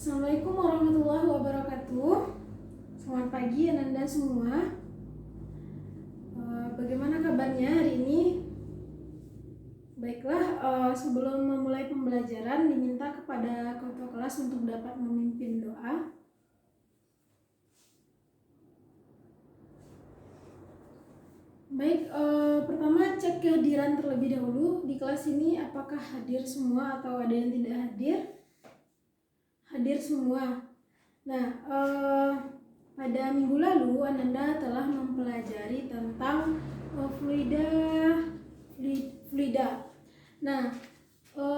Assalamualaikum warahmatullahi wabarakatuh. Selamat pagi Ananda semua. Bagaimana kabarnya hari ini? Baiklah, sebelum memulai pembelajaran diminta kepada ketua kelas untuk dapat memimpin doa. Baik, pertama cek kehadiran terlebih dahulu di kelas ini, apakah hadir semua atau ada yang tidak hadir? Hadir semua. Nah, pada minggu lalu Ananda telah mempelajari tentang fluida. Nah,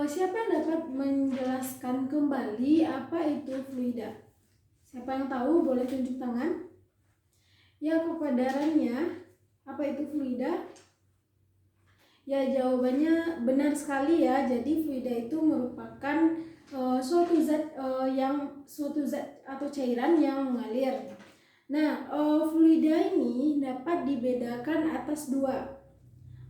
siapa yang dapat menjelaskan kembali apa itu fluida? Siapa yang tahu boleh tunjuk tangan. Ya, kepadarannya apa itu fluida? Ya, jawabannya benar sekali ya. Jadi fluida itu merupakan suatu zat atau cairan yang mengalir. Nah, fluida ini dapat dibedakan atas dua.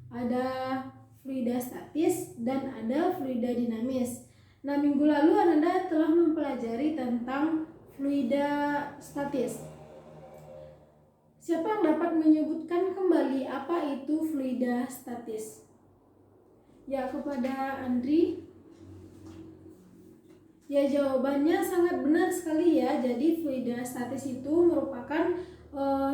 Ada fluida statis dan ada fluida dinamis. Nah, minggu lalu Ananda telah mempelajari tentang fluida statis. Siapa yang dapat menyebutkan kembali apa itu fluida statis? Ya, kepada Andri. Ya, jawabannya sangat benar sekali ya. Jadi fluida statis itu merupakan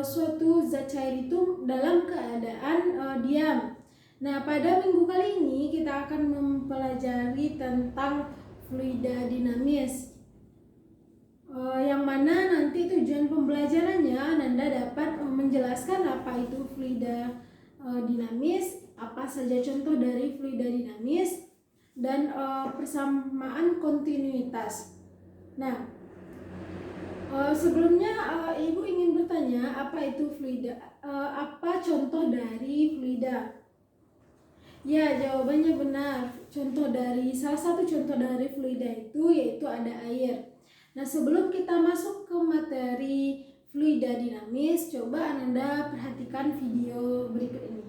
suatu zat cair itu dalam keadaan diam. Nah, pada minggu kali ini kita akan mempelajari tentang fluida dinamis. Yang mana nanti tujuan pembelajarannya Ananda dapat menjelaskan apa itu fluida dinamis, apa saja contoh dari fluida dinamis, dan persamaan kontinuitas. Nah, sebelumnya Ibu ingin bertanya apa itu fluida, apa contoh dari fluida? Ya, jawabannya benar. Salah satu contoh dari fluida itu yaitu ada air. Nah, sebelum kita masuk ke materi fluida dinamis, coba Ananda perhatikan video berikut ini.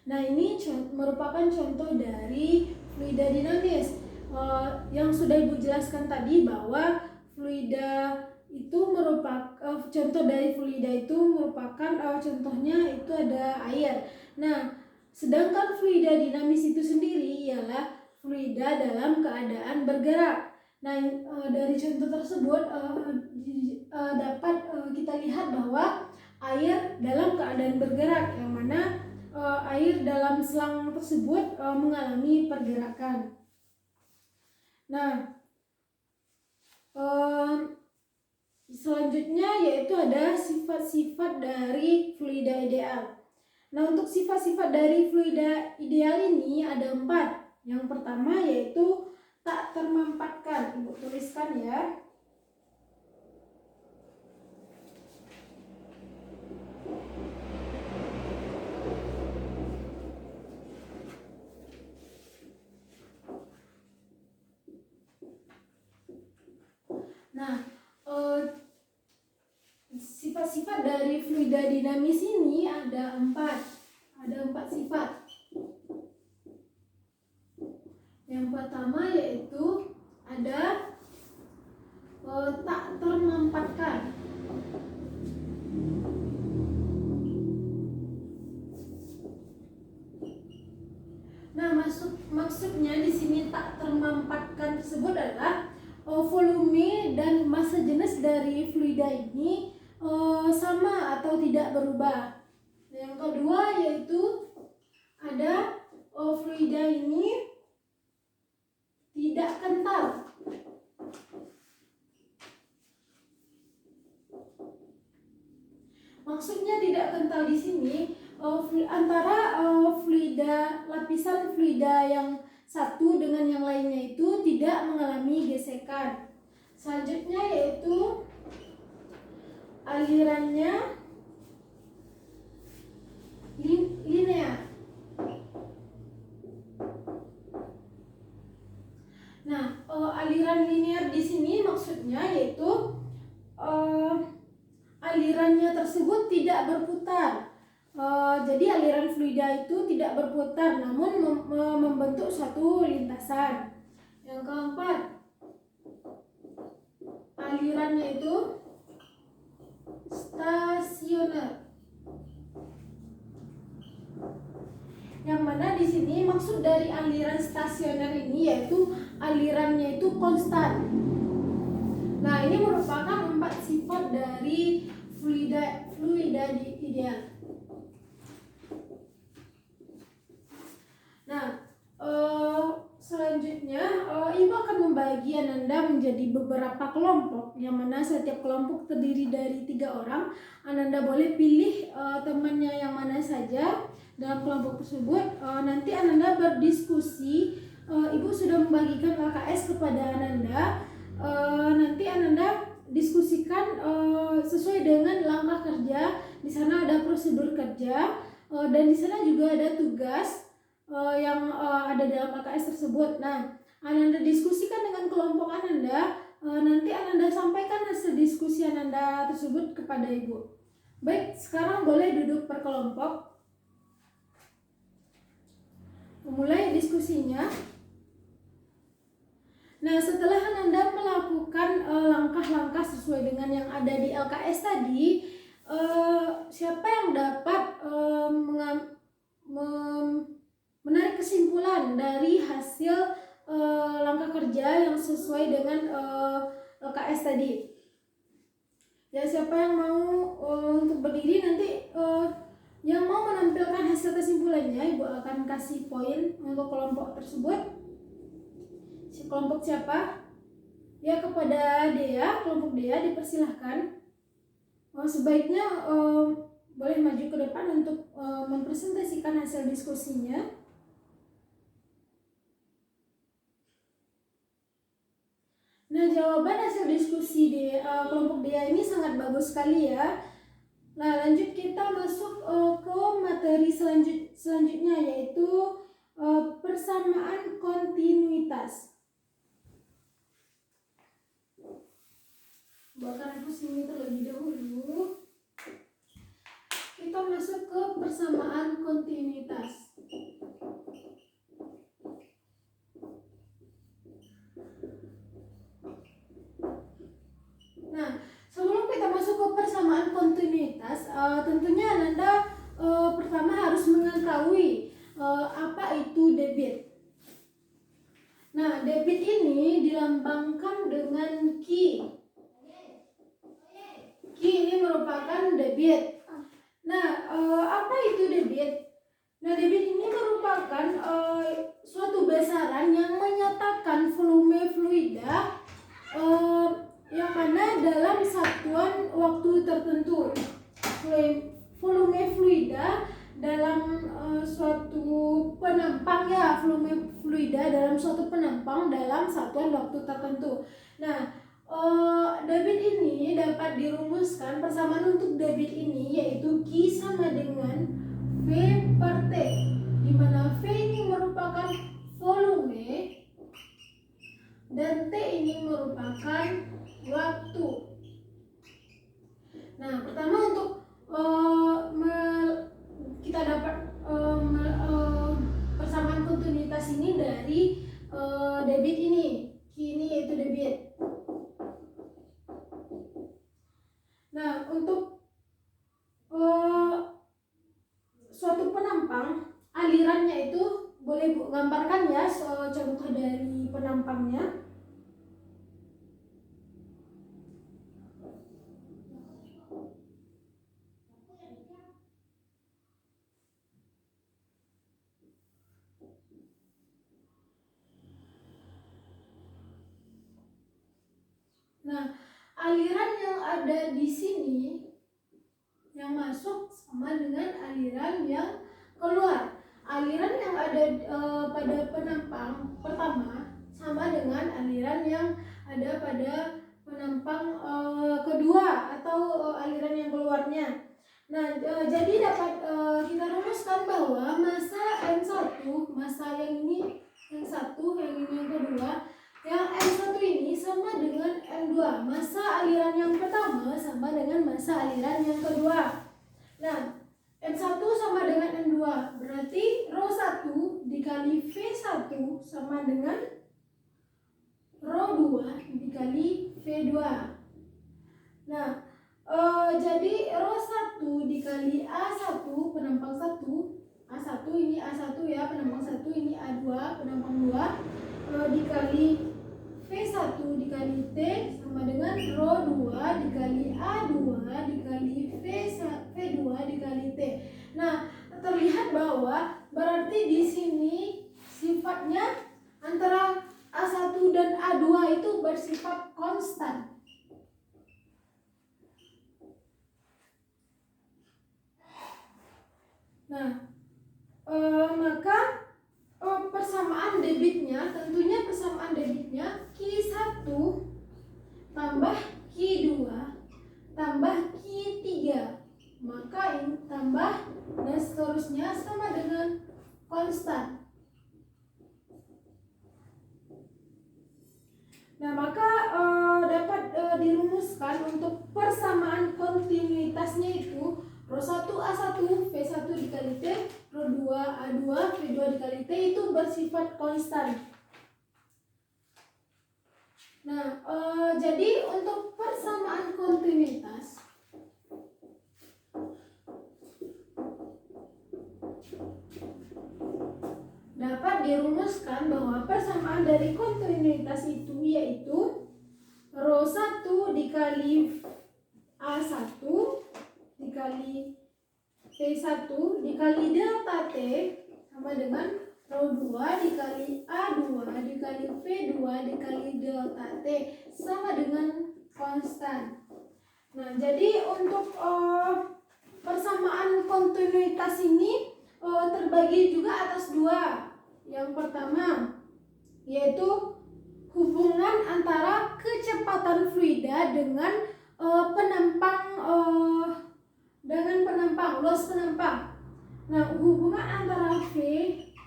Nah, ini merupakan contoh dari fluida dinamis yang sudah Ibu jelaskan tadi, bahwa fluida itu merupakan contoh dari fluida itu merupakan contohnya itu ada air. Nah, sedangkan fluida dinamis itu sendiri ialah fluida dalam keadaan bergerak. Nah, dari contoh tersebut dapat kita lihat bahwa air dalam keadaan bergerak, yang mana air dalam selang tersebut mengalami pergerakan. Nah, selanjutnya yaitu ada sifat-sifat dari fluida ideal. Nah, untuk sifat-sifat dari fluida ideal ini ada 4. Yang pertama yaitu tak termampatkan. Ibu tuliskan ya. Nah, sifat-sifat dari fluida dinamis ini ada 4 sifat. Yang pertama yaitu ada tak termampatkan. Nah, maksudnya di sini tak termampatkan tersebut adalah volume dan massa jenis dari fluida ini sama atau tidak berubah. Yang kedua yaitu ada fluida ini tidak kental. Maksudnya tidak kental di sini antara lapisan fluida yang satu dengan yang lainnya itu tidak mengalami gesekan. Selanjutnya yaitu alirannya linear. Nah, aliran linear di sini maksudnya yaitu alirannya tersebut tidak berputar. Jadi aliran fluida itu tidak tidak berputar namun membentuk satu lintasan. Yang keempat, alirannya itu stasioner. Yang mana di sini maksud dari aliran stasioner ini yaitu alirannya itu konstan. Nah, ini merupakan 4 sifat dari fluida ideal. Nah, selanjutnya Ibu akan membagi Ananda menjadi beberapa kelompok, yang mana setiap kelompok terdiri dari 3 orang. Ananda boleh pilih temannya yang mana saja dalam kelompok tersebut. Nanti Ananda berdiskusi. Ibu sudah membagikan LKS kepada Ananda. Nanti Ananda diskusikan sesuai dengan langkah kerja. Di sana ada prosedur kerja dan di sana juga ada tugas yang ada dalam LKS tersebut. Nah, Ananda diskusikan dengan kelompok Ananda. Nanti Ananda sampaikan hasil diskusi Ananda tersebut kepada Ibu. Baik, sekarang boleh duduk per kelompok. Memulai diskusinya. Nah, setelah Ananda melakukan langkah-langkah sesuai dengan yang ada di LKS tadi, siapa yang dapat menarik kesimpulan dari hasil langkah kerja yang sesuai dengan LKS tadi? Ya, siapa yang mau untuk berdiri nanti yang mau menampilkan hasil kesimpulannya, Ibu akan kasih poin untuk kelompok tersebut. Kelompok siapa? Ya, kepada Dea, kelompok Dea dipersilahkan. Sebaiknya boleh maju ke depan untuk mempresentasikan hasil diskusinya. Nah, jawaban hasil diskusi di kelompok Dea ini sangat bagus sekali ya. Nah, lanjut kita masuk ke materi selanjutnya, yaitu persamaan kontinuitas. Bahkan pusing terlebih dahulu. Kita masuk ke persamaan kontinuitas. Nah, sebelum kita masuk ke persamaan kontinuitas, tentunya Ananda pertama harus mengetahui apa itu debit. Nah, debit ini dilambangkan dengan Q. Q ini merupakan debit. Nah, apa itu debit? Nah, debit ini merupakan suatu besaran yang menyatakan volume fluida yang mana dalam satuan waktu tertentu. Volume fluida dalam suatu penampang, ya, volume fluida dalam suatu penampang dalam satuan waktu tertentu. Nah, debit ini dapat dirumuskan, persamaan untuk debit ini yaitu Q sama dengan V per T, di mana V ini merupakan volume dan T ini merupakan waktu. Nah, pertama untuk kita dapat persamaan kontinuitas ini dari debit ini. Q ini yaitu debit. Nah, untuk suatu penampang, alirannya itu boleh Bu gambarkan ya contoh dari penampangnya. Nah, aliran yang ada di sini yang masuk sama dengan aliran yang keluar. Aliran yang ada pada penampang pertama sama dengan aliran yang ada pada penampang kedua atau aliran yang keluarnya. Nah, jadi dapat kita rumuskan bahwa massa M1, massa yang ini yang satu, yang ini yang kedua, yang M1 ini sama dengan M2. Massa aliran yang pertama sama dengan massa aliran yang kedua. Nah, M1 sama dengan M2 Berarti rho 1 dikali V1 sama dengan rho 2 dikali V2. Nah, jadi rho 1 dikali A1 penampang 1. A1 ini A1 ya, penampang 1, ini A2 penampang 2, dikali V1 dikali T sama dengan rho 2 dikali A2 dikali V2 dikali T. Nah, terlihat bahwa berarti di sini sifatnya antara A1 dan A2 itu bersifat konstan. Nah, maka persamaan debitnya, tentunya persamaan debitnya Q1 tambah Q2 tambah Q3, maka ini tambah dan seterusnya sama dengan konstan. Nah, maka dapat dirumuskan untuk persamaan kontinuitasnya itu rho 1 A1 V1 dikali T, rho 2 A2 V2 dikali T itu bersifat konstan. Nah, jadi untuk persamaan kontinuitas dapat dirumuskan bahwa persamaan dari kontinuitas itu yaitu rho 1 dikali A1 dikali T1 dikali delta T sama dengan rho 2 dikali A2 dikali V2 dikali delta T sama dengan konstan. Nah, jadi untuk persamaan kontinuitas ini terbagi juga atas dua. Yang pertama yaitu hubungan antara kecepatan fluida dengan penampang luas penampang. Nah, hubungan antara V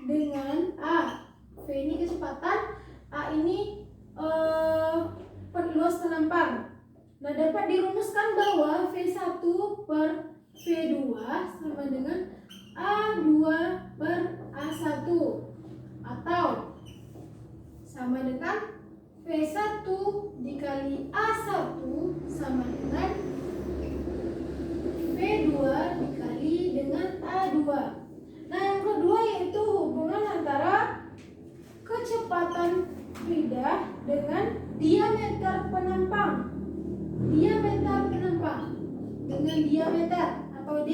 dengan A. V ini kecepatan, A ini luas penampang. Nah, dapat dirumuskan bahwa V1 per V2 sama dengan A2 per A1 atau sama dengan V1 dikali A1 sama dengan V2 dikali dengan A2. Nah, yang kedua yaitu hubungan antara kecepatan fluida dengan diameter penampang. Dengan diameter atau D.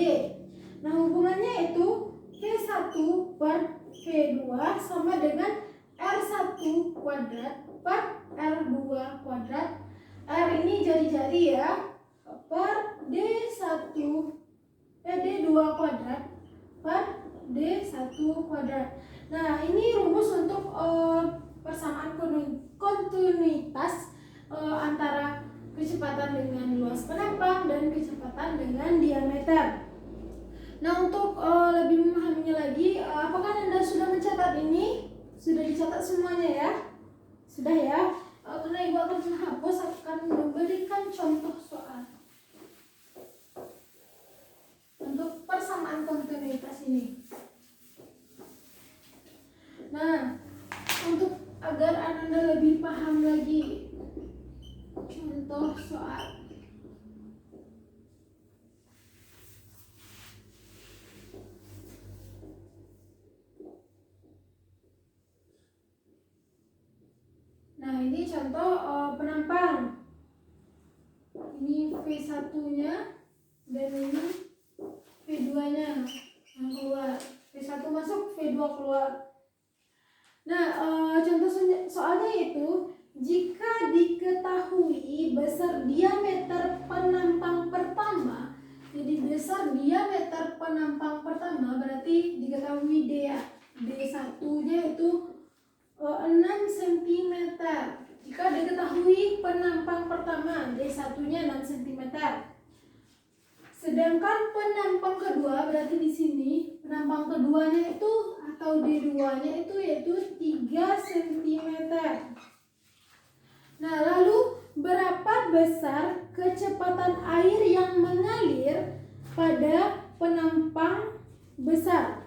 Nah, hubungannya itu V1 per V2 sama dengan R1 kuadrat per R2 kuadrat. R ini jari-jari ya, per D2 kuadrat per D1 kuadrat. Nah, ini rumus untuk persamaan kontinuitas antara kecepatan dengan luas penampang dan kecepatan dengan diameter. Nah, untuk lebih memahaminya lagi, apakah Anda sudah mencatat ini? Sudah dicatat semuanya ya? Sudah ya? Karena Ibu akan menghapus, akan memberikan contoh soal untuk persamaan kontinuitas ini. Nah, untuk agar Anda lebih paham lagi, contoh soal. Nah, ini contoh penampang. Ini V1-nya dan ini V2-nya yang keluar. V1 masuk, V2 keluar. Nah, contoh soalnya itu jika diketahui besar diameter penampang pertama. Jadi besar diameter penampang pertama berarti diketahui D ya. D1-nya itu 6 cm. Jika diketahui penampang pertama D1-nya 6 cm. Sedangkan penampang kedua berarti di sini penampang keduanya itu atau D2-nya itu yaitu 3 cm. Nah, lalu berapa besar kecepatan air yang mengalir pada penampang besar?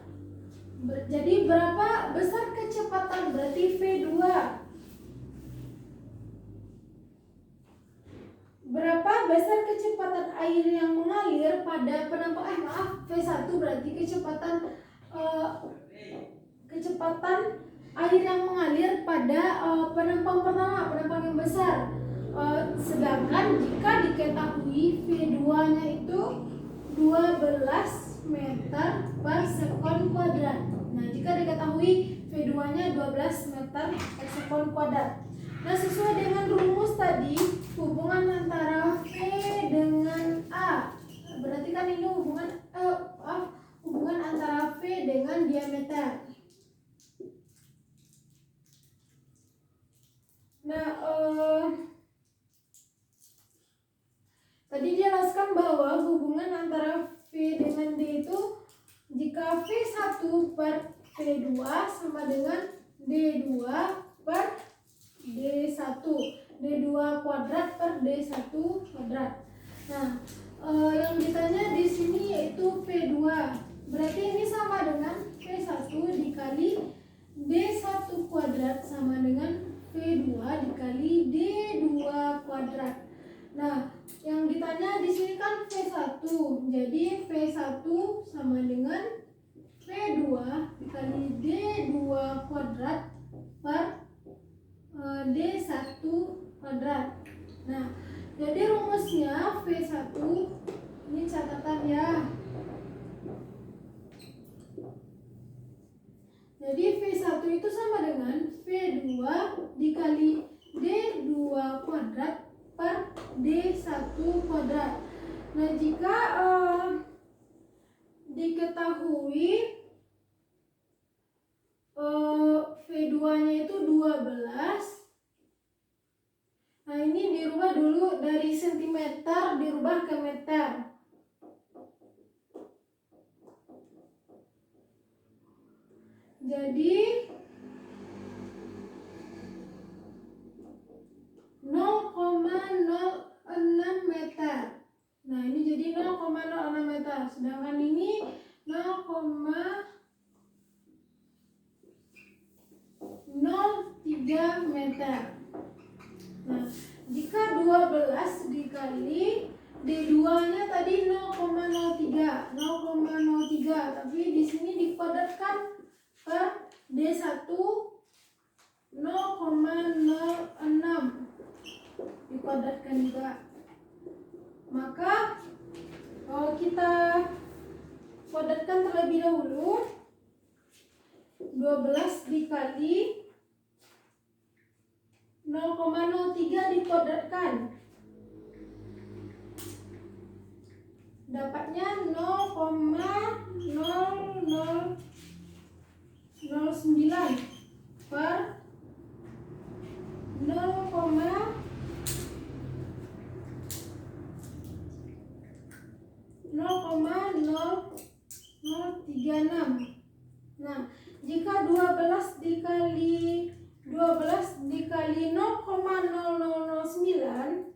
Jadi berapa besar kecepatan? Berarti V2. Berapa besar kecepatan air yang mengalir pada penampang V1 berarti kecepatan air yang mengalir pada penampang pertama, penampang yang besar. Sedangkan jika diketahui V2-nya itu 12 meter per sekon kuadrat. Nah, jika diketahui V2-nya 12 meter per sekon kuadrat. Nah, sesuai dengan rumus tadi, hubungan antara V dengan A. Berarti kan ini hubungan antara V dengan diameter. Nah, tadi dijelaskan bahwa hubungan antara V dengan D itu jika V1 per V2 sama dengan D2 per D1, D2 kuadrat per D1 kuadrat. Nah, yang ditanya di sini yaitu V2. Berarti ini sama dengan V1 dikali D1 kuadrat sama dengan V2 dikali D2 kuadrat. Nah, yang ditanya di sini kan V1. Jadi V1 sama dengan V2 dikali D2 kuadrat per D1 kuadrat. Nah, jadi rumusnya V1, ini catatan ya. Jadi V1 itu sama dengan V2 dikali D2 kuadrat per D1 kuadrat. Nah, jika diketahui V2-nya itu 12. Nah, ini dirubah dulu dari sentimeter dirubah ke meter. Jadi 0,06 meter. Nah, ini jadi 0,06 meter. Sedangkan ini 0,03 meter. Nah, jika 12 dikali D2-nya tadi 0,03, tapi di sini dikuadratkan per D1 0,06 dikuadratkan juga. Maka kalau kita kuadratkan terlebih dahulu, 12 dikali 0,03 dikuadratkan, dapatnya 0,0009 per 0,0036. Nah, jika 12 dikali 0,0009,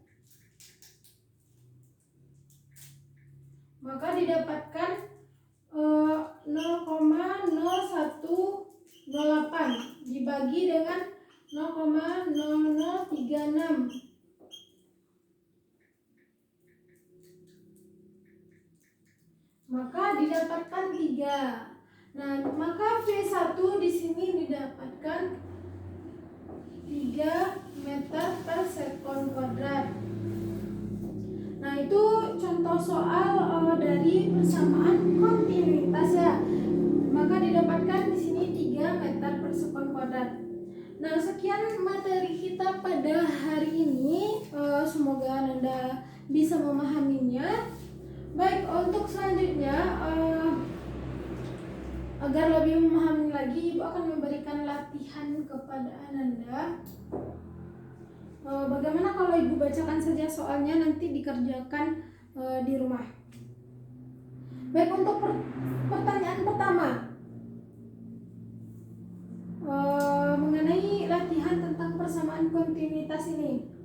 maka didapatkan 0,0108 dibagi dengan 0,0036, maka didapatkan 3. Nah, maka V1 di sini didapatkan 3 meter per sekon kuadrat. Nah, itu contoh soal dari persamaan kontinuitas ya. Maka didapatkan di sini 3 meter per sekon kuadrat. Nah, sekian materi kita pada hari ini. Semoga Anda bisa memahaminya. Baik, untuk selanjutnya agar lebih memahami lagi, Ibu akan memberikan latihan kepada Ananda. Bagaimana kalau Ibu bacakan saja soalnya, nanti dikerjakan di rumah. Baik, untuk pertanyaan pertama mengenai latihan tentang persamaan kontinuitas ini.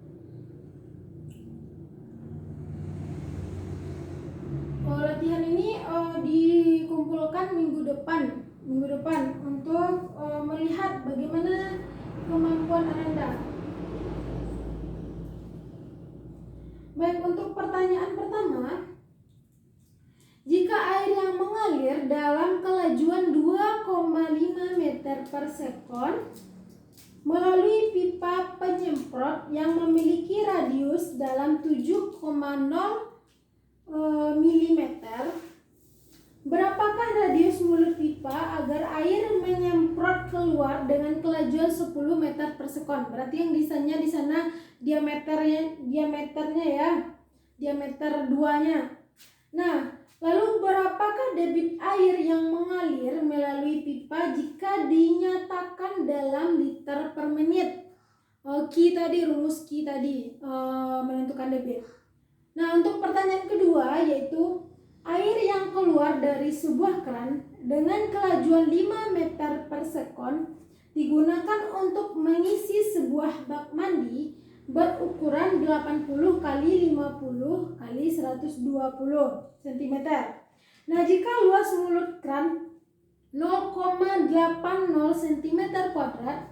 Latihan ini dikumpulkan minggu depan minggu depan untuk melihat bagaimana kemampuan Ananda. Baik, untuk pertanyaan pertama, jika air yang mengalir dalam kelajuan 2,5 meter per sekon melalui pipa penyemprot yang memiliki radius dalam 7,0 mm, berapakah radius mulut pipa agar air menyemprot keluar dengan kelajuan 10 meter per sekon? Berarti yang disanya di sana diameternya ya, diameter 2-nya. Nah, lalu berapakah debit air yang mengalir melalui pipa jika dinyatakan dalam liter per menit? Rumus Q tadi menentukan debit. Nah, untuk pertanyaan kedua yaitu air yang keluar dari sebuah keran dengan kelajuan 5 meter per sekon digunakan untuk mengisi sebuah bak mandi berukuran 80 kali 50 kali 120 cm. Nah, jika luas mulut keran 0,80 cm kuadrat,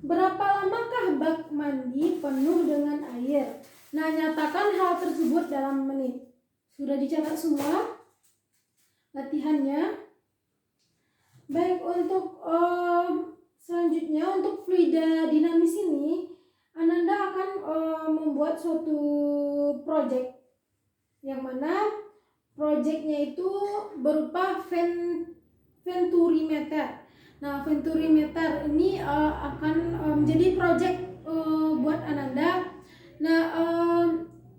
berapa lamakah bak mandi penuh dengan air? Nah, nyatakan hal tersebut dalam menit. Sudah dicatat semua latihannya? Baik, untuk selanjutnya untuk fluida dinamis ini Ananda akan membuat suatu project yang mana projectnya itu berupa venturimeter. Nah, venturimeter ini akan menjadi project buat Ananda. Nah,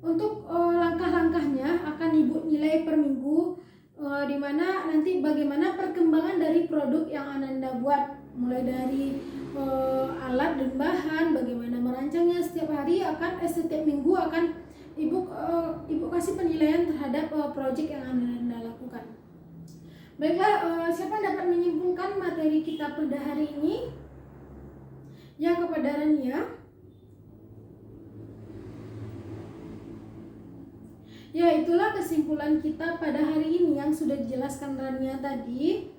untuk langkah-langkahnya akan Ibu nilai per minggu, di mana nanti bagaimana perkembangan dari produk yang Ananda buat, mulai dari alat dan bahan, bagaimana merancangnya setiap hari setiap minggu akan Ibu kasih penilaian terhadap project yang Ananda lakukan. Baiklah, siapa dapat menyimpulkan materi kita pada hari ini? Ya, kepada Rania. Ya, itulah kesimpulan kita pada hari ini yang sudah dijelaskan Rania tadi.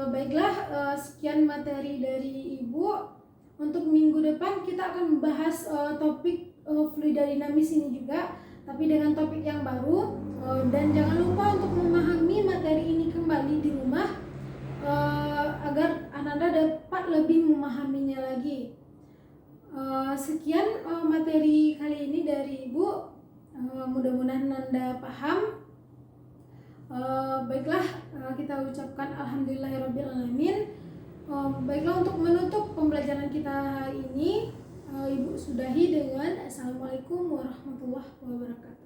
Baiklah, sekian materi dari Ibu. Untuk minggu depan kita akan membahas topik fluida dinamis ini juga, tapi dengan topik yang baru. Dan jangan lupa untuk memahami materi ini kembali di rumah agar Ananda dapat lebih memahaminya lagi. Sekian materi kali ini dari Ibu. Mudah-mudahan Ananda paham. Baiklah, kita ucapkan alhamdulillahirrabbilalamin. Baiklah, untuk menutup pembelajaran kita hari ini, Ibu sudahi dengan assalamualaikum warahmatullahi wabarakatuh.